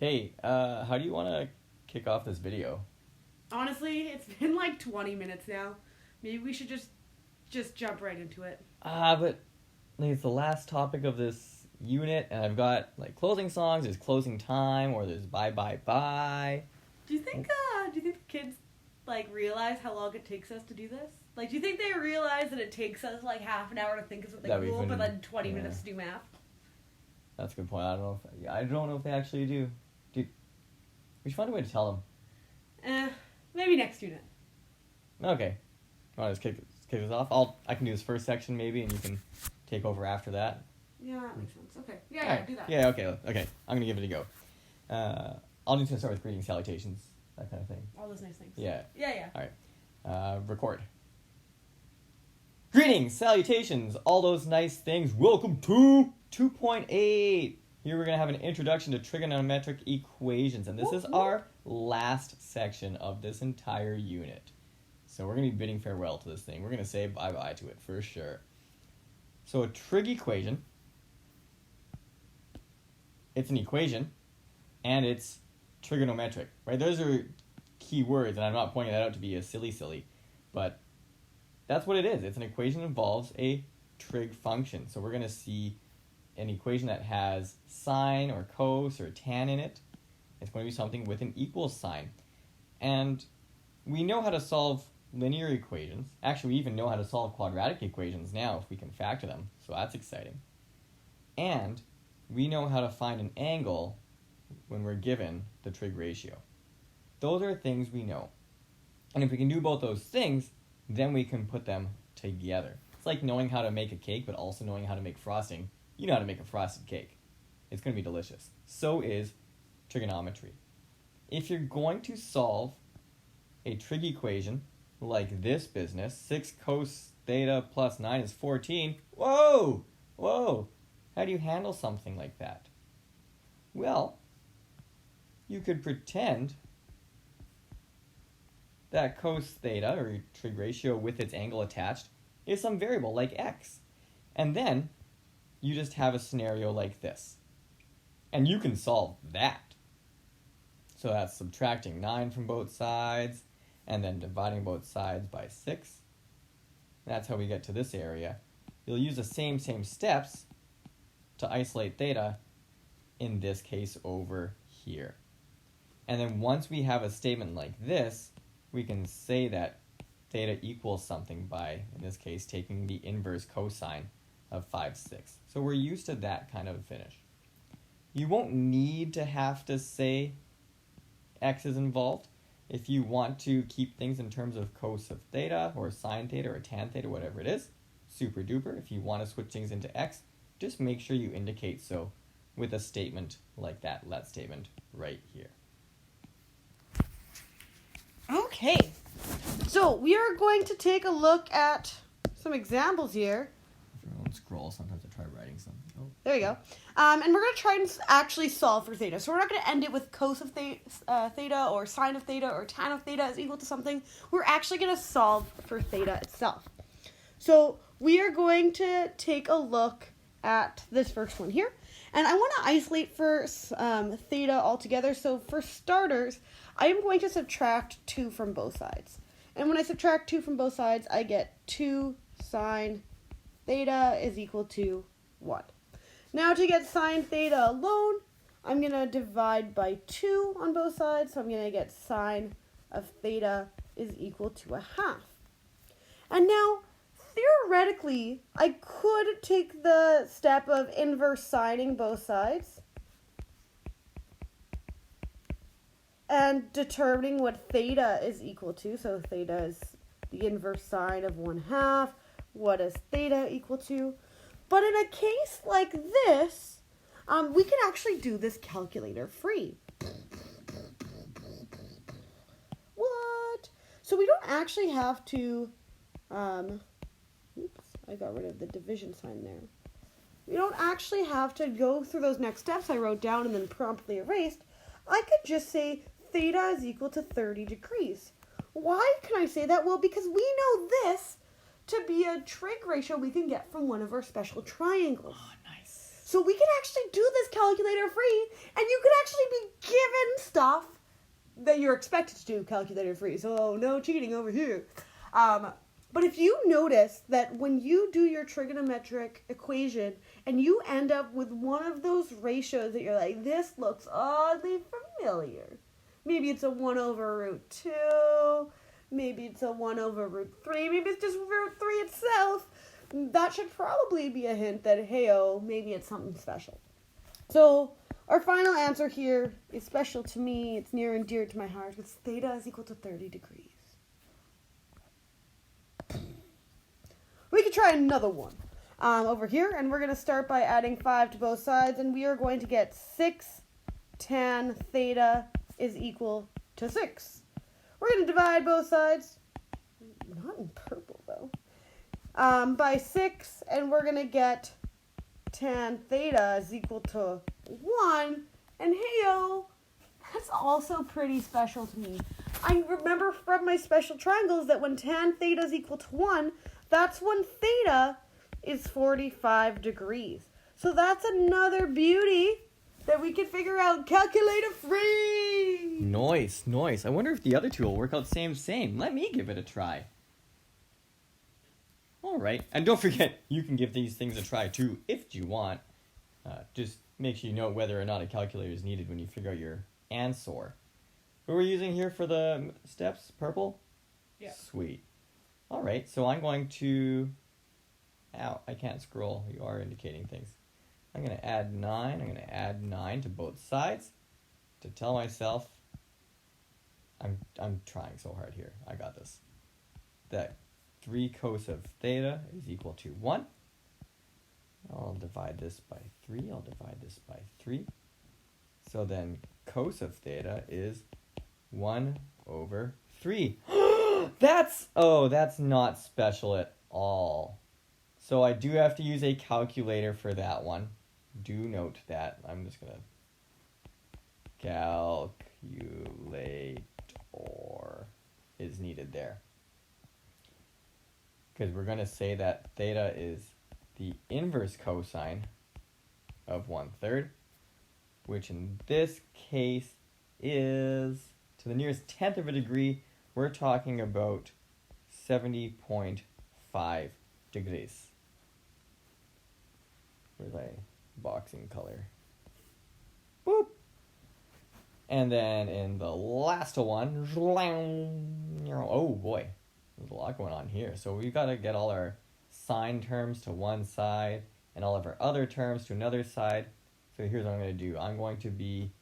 Hey, how do you want to kick off this video? Honestly, it's been like 20 minutes now. Maybe we should just jump right into it. But it's the last topic of this unit, and I've got like closing songs, there's closing time, or there's bye bye bye. Do you think the kids like realize how long it takes us to do this? Like, do you think they realize that it takes us like half an hour to think of something cool, but then 20 minutes to do math? That's a good point. I don't know if they actually do. Dude, we should find a way to tell them. Maybe next unit. Okay. All right, let's kick this off. I can do this first section maybe, and you can take over after that. Yeah, that makes sense. Okay. Yeah, do that. Yeah, okay. I'm gonna give it a go. I'll just start with greetings, salutations, that kind of thing. All those nice things. Yeah. Yeah. All right. Record. Greetings, salutations, all those nice things. Welcome to 2.8. Here we're going to have an introduction to trigonometric equations, and this is our last section of this entire unit. So we're going to be bidding farewell to this thing. We're going to say bye-bye to it for sure. So a trig equation, it's an equation, and it's trigonometric, right? Those are key words, and I'm not pointing that out to be a silly, but that's what it is. It's an equation that involves a trig function. So we're going to see an equation that has sine or cos or tan in it. It's going to be something with an equal sign. And we know how to solve linear equations. Actually, we even know how to solve quadratic equations now if we can factor them. So that's exciting. And we know how to find an angle when we're given the trig ratio. Those are things we know. And if we can do both those things, then we can put them together. It's like knowing how to make a cake, but also knowing how to make frosting. You know how to make a frosted cake. It's going to be delicious. So is trigonometry. If you're going to solve a trig equation like this business, 6 cos theta plus 9 is 14. Whoa! How do you handle something like that? Well, you could pretend that cos theta, or trig ratio with its angle attached, is some variable like x. And then you just have a scenario like this. And you can solve that. So that's subtracting 9 from both sides, and then dividing both sides by 6. That's how we get to this area. You'll use the same steps to isolate theta, in this case over here. And then once we have a statement like this, we can say that theta equals something by, in this case, taking the inverse cosine of 5/6. So we're used to that kind of finish. You won't need to have to say x is involved. If you want to keep things in terms of cos of theta, or sine theta, or tan theta, whatever it is, super duper. If you want to switch things into x, just make sure you indicate so with a statement like that let statement right here. Okay, so we are going to take a look at some examples here. If you don't scroll, sometimes I try writing something. Oh. There you go. And we're going to try and actually solve for theta. So we're not going to end it with cos of theta or sine of theta or tan of theta is equal to something. We're actually going to solve for theta itself. So we are going to take a look at this first one here. And I want to isolate for theta altogether. So for starters, I am going to subtract 2 from both sides. And when I subtract 2 from both sides, I get 2 sine theta is equal to 1. Now to get sine theta alone, I'm going to divide by 2 on both sides. So I'm going to get sine of theta is equal to 1/2. And now, theoretically, I could take the step of inverse sining both sides and determining what theta is equal to. So theta is the inverse sine of 1/2. What is theta equal to? But in a case like this, we can actually do this calculator free. What? So we don't actually have to, oops, I got rid of the division sign there. We don't actually have to go through those next steps I wrote down and then promptly erased. I could just say theta is equal to 30 degrees. Why can I say that? Well, because we know this to be a trig ratio we can get from one of our special triangles. Oh, nice. So we can actually do this calculator free, and you can actually that you're expected to do calculator free. So no cheating over here. But if you notice that when you do your trigonometric equation and you end up with one of those ratios that you're like, this looks oddly familiar. Maybe it's a 1 over root 2. Maybe it's a 1 over root 3. Maybe it's just root 3 itself. That should probably be a hint that, hey-oh, maybe it's something special. So our final answer here is special to me. It's near and dear to my heart. It's theta is equal to 30 degrees. We could try another one over here, and we're going to start by adding 5 to both sides, and we are going to get 6 tan theta is equal to 6. We're going to divide both sides, not in purple though, by 6, and we're going to get tan theta is equal to 1, and hey-oh, that's also pretty special to me. I remember from my special triangles that when tan theta is equal to 1, that's when theta is 45 degrees. So that's another beauty that we can figure out calculator free. Nice. I wonder if the other two will work out same. Let me give it a try. All right. And don't forget, you can give these things a try too if you want. Just make sure you know whether or not a calculator is needed when you figure out your answer. What we're using here for the steps? Purple? Yeah. Sweet. All right. So I'm going to... Ow, I can't scroll. You are indicating things. I'm going to add 9. I'm going to add 9 to both sides to tell myself I'm trying so hard here. I got this. That 3 cos of theta is equal to 1. I'll divide this by 3. I'll divide this by 3. So then cos of theta is 1 over 3. That's not special at all. So I do have to use a calculator for that one. Do note that. I'm just going to calculate or is needed there. Because we're going to say that theta is the inverse cosine of 1/3, which in this case is to the nearest tenth of a degree. We're talking about 70.5 degrees. Where's my boxing color? Boop. And then in the last one, oh boy, there's a lot going on here. So we've got to get all our sine terms to one side and all of our other terms to another side. So here's what I'm going to do. I'm going to be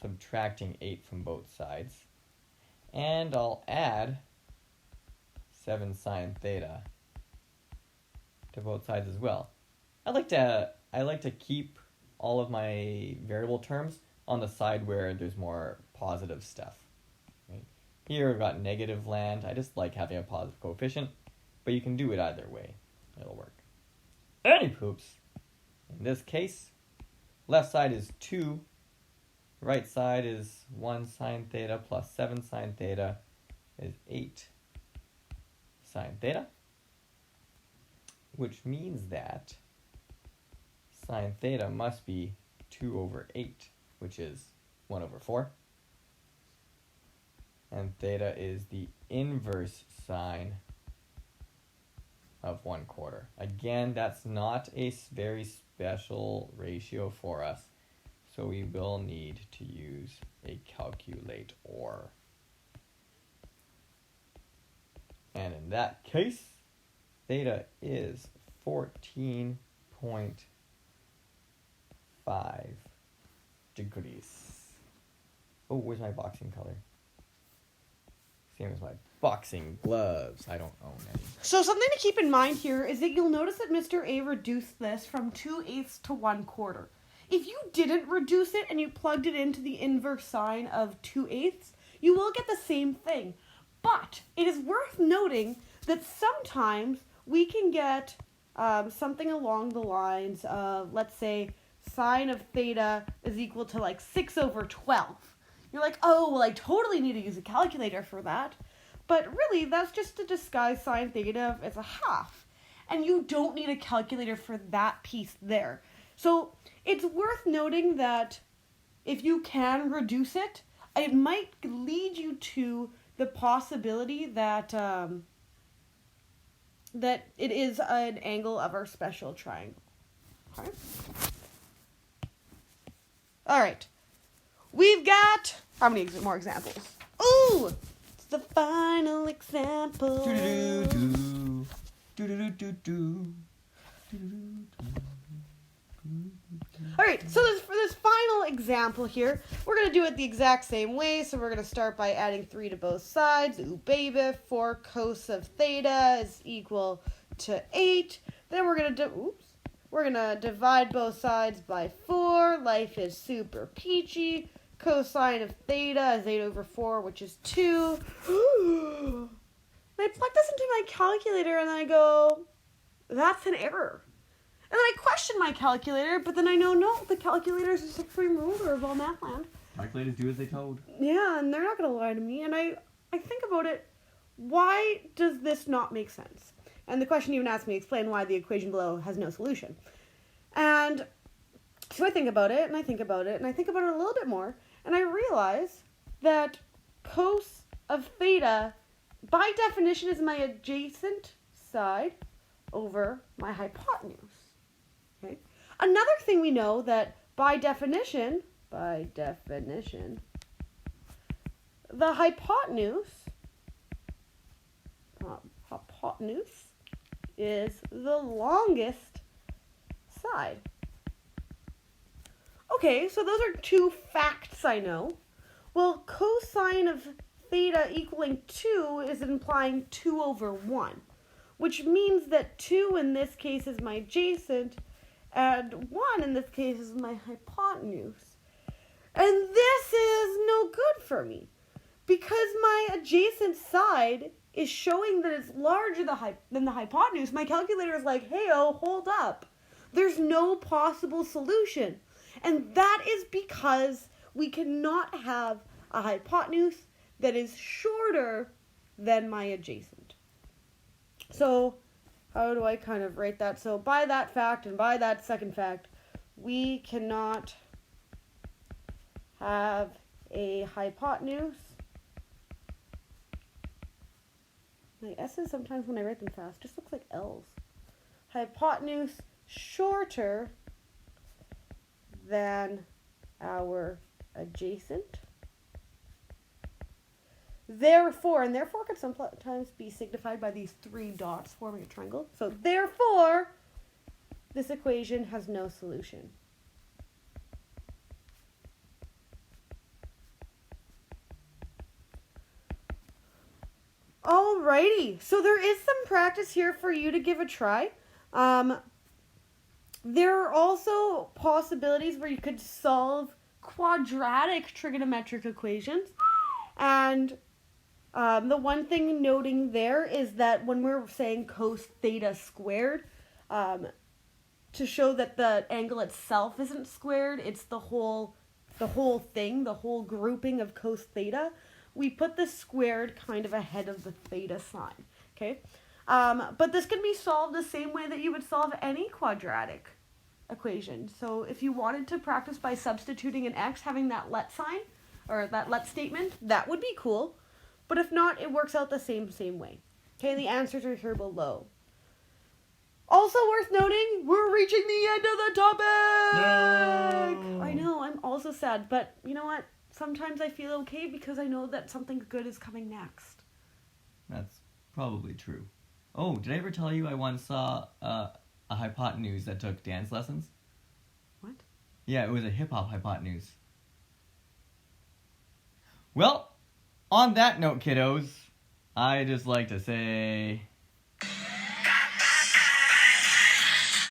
subtracting 8 from both sides. And I'll add 7 sine theta to both sides as well. I like to keep all of my variable terms on the side where there's more positive stuff. Right? Here we've got negative land. I just like having a positive coefficient, but you can do it either way. It'll work. Any poops. In this case, left side is 2. Right side is 1 sine theta plus 7 sine theta is 8 sine theta, which means that sine theta must be 2 over 8, which is 1 over 4. And theta is the inverse sine of 1/4. Again, that's not a very special ratio for us, so we will need to use a calculator. And in that case, theta is 14.5 degrees. Oh, where's my boxing color? Same as my boxing gloves. I don't own any. So something to keep in mind here is that you'll notice that Mr. A reduced this from 2/8 to 1/4. If you didn't reduce it and you plugged it into the inverse sine of 2/8, you will get the same thing. But it is worth noting that sometimes we can get something along the lines of, let's say, sine of theta is equal to like 6 over 12. You're like, oh, well, I totally need to use a calculator for that. But really, that's just to disguise sine theta as a half. And you don't need a calculator for that piece there. So it's worth noting that if you can reduce it, it might lead you to the possibility that that it is an angle of our special triangle. Okay. All right. We've got how many more examples? Ooh, it's the final example. Do-do-do-do. Do-do-do-do-do. All right, so for this final example here, we're going to do it the exact same way. So we're going to start by adding 3 to both sides. Ooh, baby, 4 cos of theta is equal to 8. Then we're going to divide both sides by 4. Life is super peachy. Cosine of theta is 8 over 4, which is 2. I plug this into my calculator and then I go, that's an error. And then I question my calculator, but then I know, no, the calculator is the supreme ruler of all math land. Calculators do as they told. Yeah, and they're not going to lie to me. And I think about it, why does this not make sense? And the question even asks me, explain why the equation below has no solution. And so I think about it, and I think about it, and I think about it a little bit more, and I realize that cos of theta, by definition, is my adjacent side over my hypotenuse. Okay. Another thing we know that by definition, the hypotenuse is the longest side. Okay, so those are 2 facts I know. Well, cosine of theta equaling 2 is implying 2 over 1, which means that 2 in this case is my adjacent, and 1 in this case is my hypotenuse. And this is no good for me, because my adjacent side is showing that it's larger than the hypotenuse. My calculator is like, hey-oh, hold up. There's no possible solution. And that is because we cannot have a hypotenuse that is shorter than my adjacent. So how do I kind of write that? So by that fact and by that second fact, we cannot have a hypotenuse. My S's sometimes when I write them fast just looks like L's. Hypotenuse shorter than our adjacent. Therefore, and therefore could sometimes be signified by these 3 dots forming a triangle. So therefore, this equation has no solution. Alrighty, so there is some practice here for you to give a try. There are also possibilities where you could solve quadratic trigonometric equations. And the one thing noting there is that when we're saying cos theta squared, to show that the angle itself isn't squared, it's the whole thing, the whole grouping of cos theta, we put the squared kind of ahead of the theta sign, okay? But this can be solved the same way that you would solve any quadratic equation. So if you wanted to practice by substituting an x, having that let sign, or that let statement, that would be cool. But if not, it works out the same way. Okay, the answers are here below. Also worth noting, we're reaching the end of the topic! No. I know, I'm also sad, but you know what? Sometimes I feel okay because I know that something good is coming next. That's probably true. Oh, did I ever tell you I once saw a hypotenuse that took dance lessons? What? Yeah, it was a hip-hop hypotenuse. Well, on that note, kiddos, I just like to say...